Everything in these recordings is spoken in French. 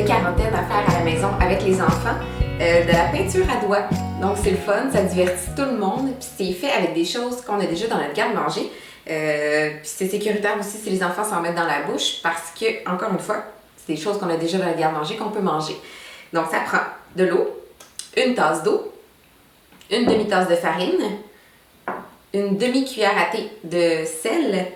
de quarantaine à faire à la maison avec les enfants, de la peinture à doigts. Donc c'est le fun, ça divertit tout le monde, puis c'est fait avec des choses qu'on a déjà dans notre garde-manger. Puis c'est sécuritaire aussi si les enfants s'en mettent dans la bouche parce que, encore une fois, c'est des choses qu'on a déjà dans notre garde-manger qu'on peut manger. Donc ça prend de l'eau, une tasse d'eau, une demi-tasse de farine, une demi-cuillère à thé de sel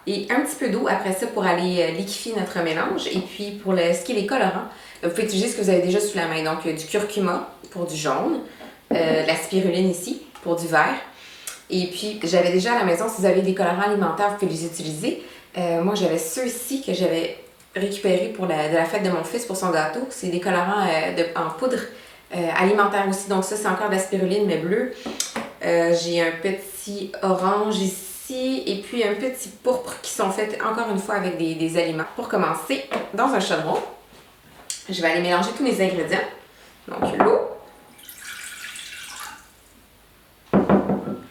et un petit peu d'eau après ça pour aller liquéfier notre mélange. Et puis pour ce qui est les colorants, vous pouvez utiliser ce que vous avez déjà sous la main. Donc du curcuma pour du jaune, de la spiruline ici pour du vert. Et puis j'avais déjà à la maison, si vous avez des colorants alimentaires, vous pouvez les utiliser. Moi j'avais ceux-ci que j'avais récupérés pour de la fête de mon fils pour son gâteau. C'est des colorants en poudre alimentaire aussi. Donc ça c'est encore de la spiruline mais bleue. J'ai un petit orange ici et puis un petit pourpre qui sont faits encore une fois avec des aliments. Pour commencer, dans un chaudron, je vais aller mélanger tous mes ingrédients. Donc l'eau,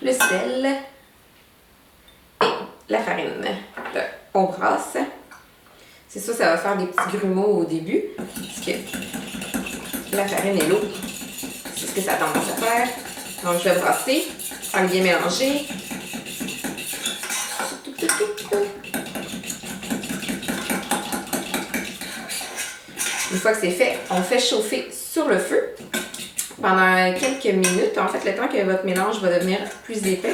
le sel et la farine. Là, on brasse. C'est sûr, ça va faire des petits grumeaux au début parce que la farine et l'eau, c'est ce que ça a tendance à faire. Donc, je vais brasser, faire bien mélanger. Une fois que c'est fait, on fait chauffer sur le feu pendant quelques minutes. En fait, le temps que votre mélange va devenir plus épais.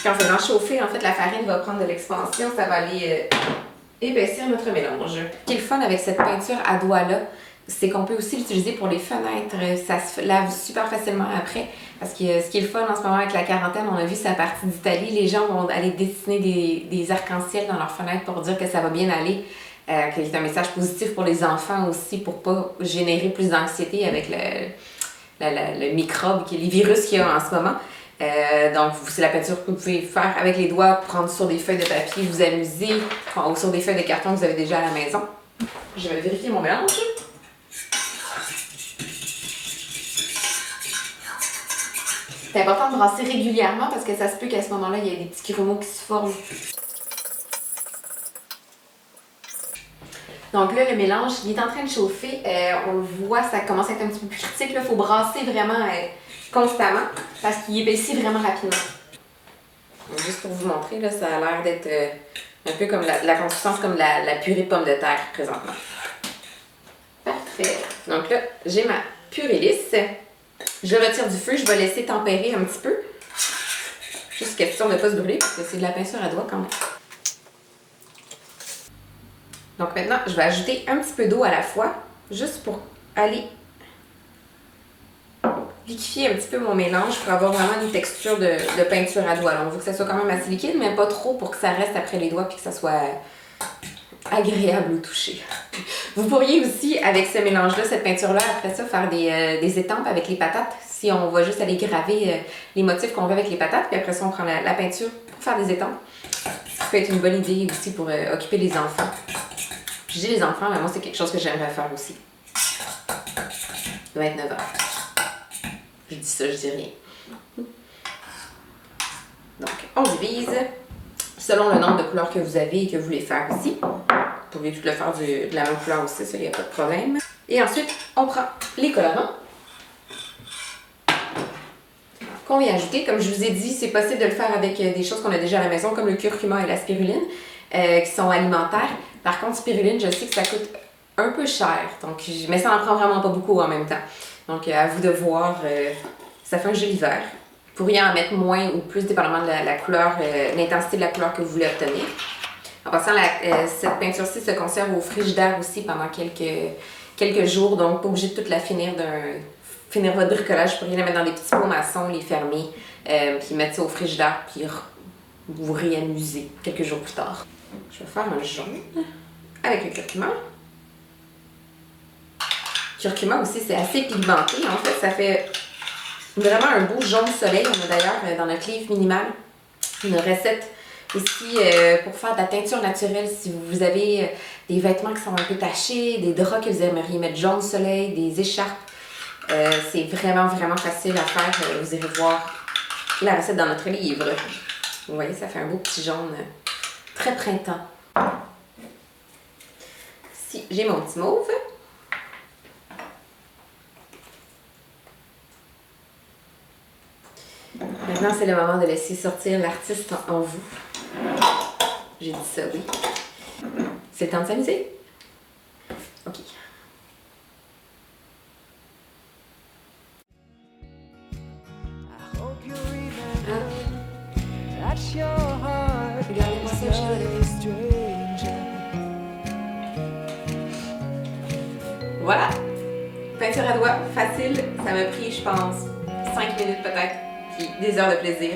Puis en faisant chauffer, en fait, la farine va prendre de l'expansion. Ça va aller épaissir notre mélange. Ce qui est le fun avec cette peinture à doigts-là, c'est qu'on peut aussi l'utiliser pour les fenêtres. Ça se lave super facilement après. Parce que ce qui est le fun en ce moment avec la quarantaine, on a vu sa partie d'Italie, les gens vont aller dessiner des arcs-en-ciel dans leurs fenêtres pour dire que ça va bien aller. Que c'est un message positif pour les enfants aussi, pour pas générer plus d'anxiété avec le microbe, les virus qu'il y a en ce moment. Donc, c'est la peinture que vous pouvez faire avec les doigts, prendre sur des feuilles de papier, vous amuser, ou sur des feuilles de carton que vous avez déjà à la maison. Je vais vérifier mon mélange. C'est important de brasser régulièrement parce que ça se peut qu'à ce moment-là, il y ait des petits grumeaux qui se forment. Donc là, le mélange, il est en train de chauffer. On le voit, ça commence à être un petit peu plus critique. Il faut brasser vraiment constamment parce qu'il épaissit vraiment rapidement. Donc, juste pour vous montrer, là, ça a l'air d'être un peu comme la consistance comme la purée de pommes de terre présentement. Parfait. Donc là, j'ai ma purée lisse. Je retire du feu, je vais laisser tempérer un petit peu. Juste question de ne pas se brûler parce que c'est de la peinture à doigts quand même. Donc maintenant, je vais ajouter un petit peu d'eau à la fois, juste pour aller liquéfier un petit peu mon mélange pour avoir vraiment une texture de peinture à doigts. Alors, on veut que ça soit quand même assez liquide, mais pas trop pour que ça reste après les doigts et que ça soit agréable au toucher. Vous pourriez aussi, avec ce mélange-là, cette peinture-là, après ça, faire des étampes avec les patates. Si on va juste aller graver les motifs qu'on veut avec les patates, puis après ça, on prend la peinture pour faire des étampes. Ça peut être une bonne idée aussi pour occuper les enfants. Puis j'ai les enfants, mais moi, c'est quelque chose que j'aimerais faire aussi. 29 heures. Je dis ça, je dis rien. Donc, on divise selon le nombre de couleurs que vous avez et que vous voulez faire aussi. Vous pouvez tout le faire de la même couleur aussi, ça, il n'y a pas de problème. Et ensuite, on prend les colorants qu'on vient ajouter. Comme je vous ai dit, c'est possible de le faire avec des choses qu'on a déjà à la maison, comme le curcuma et la spiruline, qui sont alimentaires. Par contre, spiruline, je sais que ça coûte un peu cher, donc, mais ça n'en prend vraiment pas beaucoup en même temps. Donc, à vous de voir, ça fait un joli vert. Vous pourriez en mettre moins ou plus, dépendamment de la couleur, l'intensité de la couleur que vous voulez obtenir. En passant, cette peinture-ci se conserve au frigidaire aussi pendant quelques jours, donc pas obligé de toute la finir votre bricolage. Vous pourriez la mettre dans des petits pots maçons, les fermer, puis mettre ça au frigidaire, puis vous réamuser quelques jours plus tard. Je vais faire un jaune avec le curcuma. Curcuma aussi, c'est assez pigmenté. En fait, ça fait vraiment un beau jaune soleil. On a d'ailleurs dans notre livre minimal une recette ici pour faire de la teinture naturelle. Si vous avez des vêtements qui sont un peu tachés, des draps que vous aimeriez mettre jaune soleil, des écharpes, c'est vraiment, vraiment facile à faire. Vous irez voir la recette dans notre livre. Vous voyez, ça fait un beau petit jaune très printemps. Ici, j'ai mon petit mauve. Maintenant, c'est le moment de laisser sortir l'artiste en vous. J'ai dit ça, oui. C'est le temps de s'amuser. OK. Regardez-moi ça, voilà! Peinture à doigts, facile. Ça m'a pris, je pense, 5 minutes peut-être. Puis des heures de plaisir.